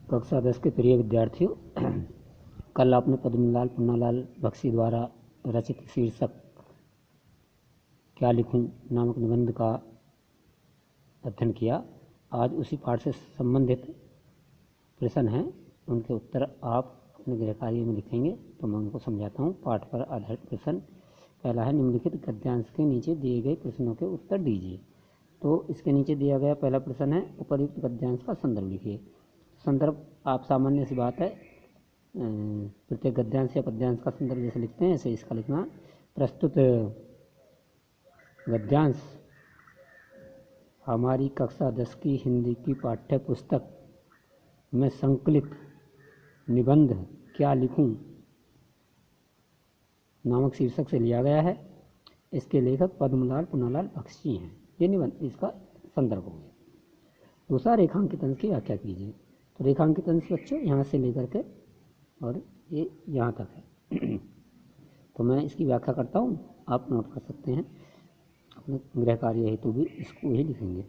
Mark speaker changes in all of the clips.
Speaker 1: कक्षा 10 के प्रिय विद्यार्थियों, कल आपने पद्मलाल पुन्नालाल बख्शी द्वारा रचित शीर्षक क्या लिखूं नामक निबंध का अध्ययन किया। आज उसी पाठ से संबंधित प्रश्न हैं, उनके उत्तर आप अपने गृह कार्य में लिखेंगे। तो मैं उनको समझाता हूँ। पाठ पर आधारित प्रश्न पहला है, निम्नलिखित गद्यांश के नीचे दिए गए प्रश्नों के उत्तर दीजिए। तो इसके नीचे दिया गया पहला प्रश्न है, उपर्युक्त गद्यांश का संदर्भ लिखिए। संदर्भ आप सामान्य सी बात है, प्रत्येक गद्यांश या पद्यांश का संदर्भ जैसे लिखते हैं ऐसे इसका लिखना। प्रस्तुत गद्यांश हमारी कक्षा 10 की हिंदी की पाठ्य पुस्तक में संकलित निबंध क्या लिखूं नामक शीर्षक से लिया गया है। इसके लेखक पद्मलाल पुन्नालाल बख्शी हैं। ये निबंध इसका संदर्भ हो गया। दूसरा, रेखांकित अंश की व्याख्या कीजिए। तो रेखांकित अंश बच्चों यहाँ से लेकर के और ये यहाँ तक है। तो मैं इसकी व्याख्या करता हूँ, आप नोट कर सकते हैं। अपने गृह कार्य हेतु भी इसको ही लिखेंगे।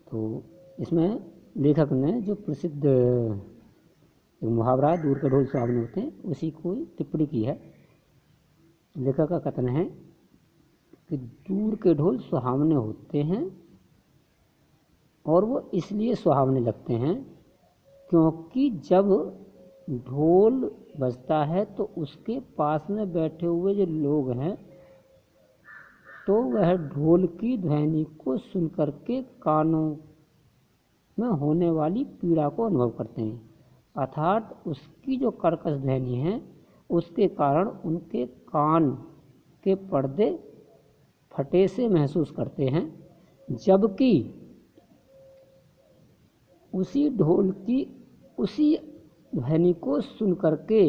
Speaker 1: तो इसमें लेखक ने जो प्रसिद्ध एक मुहावरा है, दूर के ढोल सुहावने होते हैं, उसी को टिप्पणी की है। लेखक का कथन है कि दूर के ढोल सुहावने होते हैं और वो इसलिए सुहावने लगते हैं क्योंकि जब ढोल बजता है तो उसके पास में बैठे हुए जो लोग हैं तो वह ढोल की ध्वनि को सुनकर के कानों में होने वाली पीड़ा को अनुभव करते हैं। अर्थात उसकी जो कर्कश ध्वनि है उसके कारण उनके कान के पर्दे फटे से महसूस करते हैं, जबकि उसी ढोल की उसी ध्वनि को सुन करके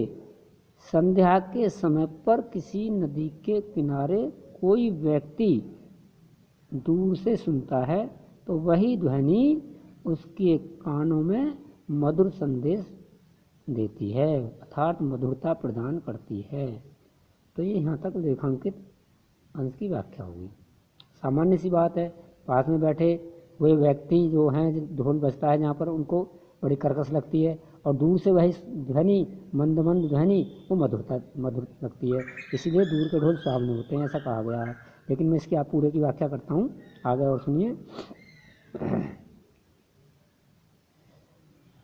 Speaker 1: संध्या के समय पर किसी नदी के किनारे कोई व्यक्ति दूर से सुनता है तो वही ध्वनि उसके कानों में मधुर संदेश देती है, अर्थात मधुरता प्रदान करती है। तो ये यहाँ तक रेखांकित अंश की व्याख्या होगी। सामान्य सी बात है, पास में बैठे वे व्यक्ति जो हैं, ढोल बजता है जहाँ पर, उनको बड़ी कर्कश लगती है और दूर से वही ध्वनि मंद मंद ध्वनि वो मधुर लगती है, इसीलिए दूर के ढोल सुहावने होते हैं, ऐसा कहा गया है। लेकिन मैं इसकी आप पूरे की व्याख्या करता हूँ, आगे और सुनिए।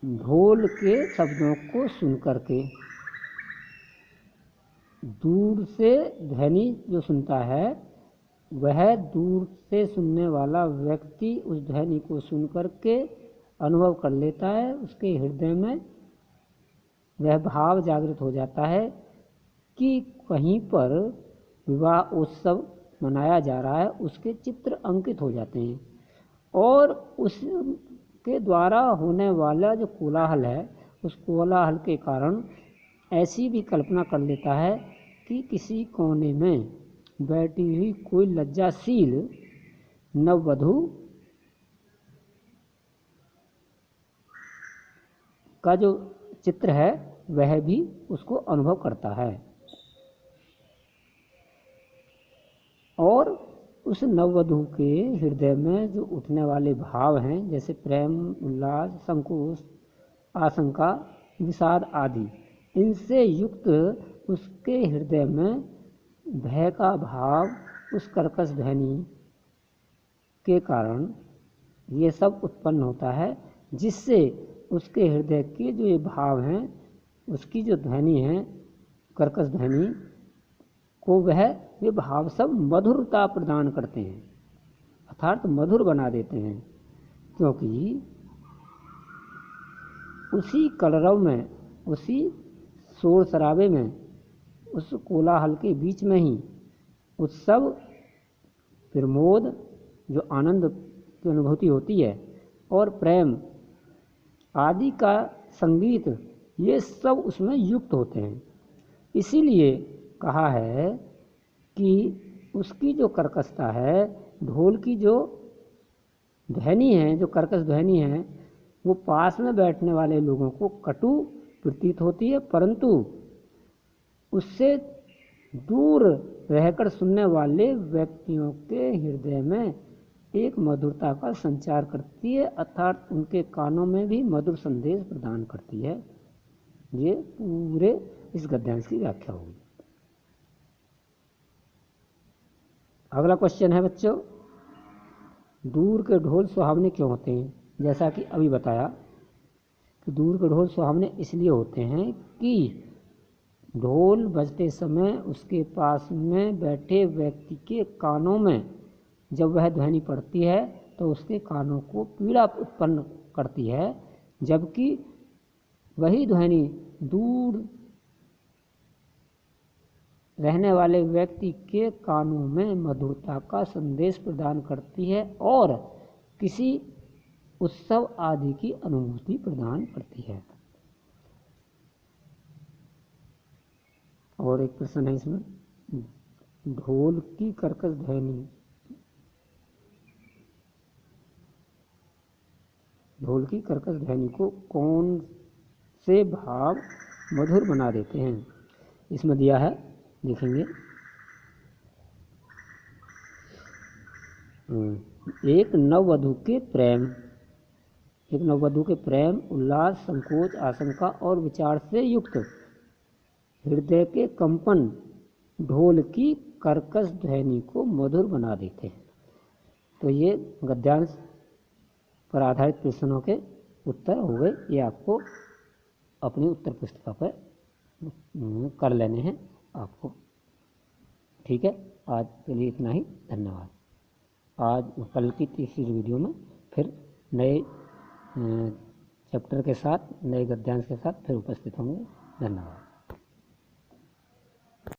Speaker 1: ढोल के शब्दों को सुनकर के दूर से ध्वनि जो सुनता है वह दूर से सुनने वाला व्यक्ति उस ध्वनि को सुनकर के अनुभव कर लेता है, उसके हृदय में वह भाव जागृत हो जाता है कि कहीं पर विवाह उत्सव मनाया जा रहा है, उसके चित्र अंकित हो जाते हैं और उसके द्वारा होने वाला जो कोलाहल है उस कोलाहल के कारण ऐसी भी कल्पना कर लेता है कि किसी कोने में बैठी हुई कोई लज्जाशील नववधू का जो चित्र है वह भी उसको अनुभव करता है और उस नववधू के हृदय में जो उठने वाले भाव हैं, जैसे प्रेम, उल्लास, संकोच, आशंका, विषाद आदि, इनसे युक्त उसके हृदय में भय का भाव उस कर्कश ध्वनि के कारण ये सब उत्पन्न होता है, जिससे उसके हृदय के जो ये भाव हैं, उसकी जो ध्वनि है, कर्कश ध्वनि को वे भाव सब मधुरता प्रदान करते हैं, अर्थात मधुर बना देते हैं, क्योंकि उसी कलरव में, उसी शोर शराबे में, उस कोलाहल के बीच में ही उत्सव, प्रमोद, जो आनंद की अनुभूति होती है और प्रेम आदि का संगीत, ये सब उसमें युक्त होते हैं। इसीलिए कहा है कि उसकी जो कर्कशता है, ढोल की जो ध्वनि है, जो कर्कश ध्वनि है, वो पास में बैठने वाले लोगों को कटु प्रतीत होती है, परंतु उससे दूर रहकर सुनने वाले व्यक्तियों के हृदय में एक मधुरता का संचार करती है, अर्थात उनके कानों में भी मधुर संदेश प्रदान करती है। ये पूरे इस गद्यांश की व्याख्या होगी। अगला क्वेश्चन है बच्चों, दूर के ढोल सुहावने क्यों होते हैं? जैसा कि अभी बताया कि दूर के ढोल सुहावने इसलिए होते हैं कि ढोल बजते समय उसके पास में बैठे व्यक्ति के कानों में जब वह ध्वनि पड़ती है तो उसके कानों को पीड़ा उत्पन्न करती है, जबकि वही ध्वनि दूर रहने वाले व्यक्ति के कानों में मधुरता का संदेश प्रदान करती है और किसी उत्सव आदि की अनुभूति प्रदान करती है। और एक प्रश्न है इसमें, ढोल की कर्कश ध्वनि, ढोल की कर्कश ध्वनि को कौन से भाव मधुर बना देते हैं? इसमें दिया है, देखेंगे। एक नववधू के प्रेम, एक नववधू के प्रेम, उल्लास, संकोच, आशंका और विचार से युक्त हृदय के कंपन ढोल की कर्कश ध्वनि को मधुर बना देते हैं। तो ये गद्यांश पर आधारित प्रश्नों के उत्तर हो गए। ये आपको अपनी उत्तर पुस्तिका पर कर लेने हैं आपको। ठीक है, आज के लिए इतना ही। धन्यवाद। आज कल की तीसरी वीडियो में फिर नए चैप्टर के साथ, नए गद्यांश के साथ फिर उपस्थित होंगे। धन्यवाद।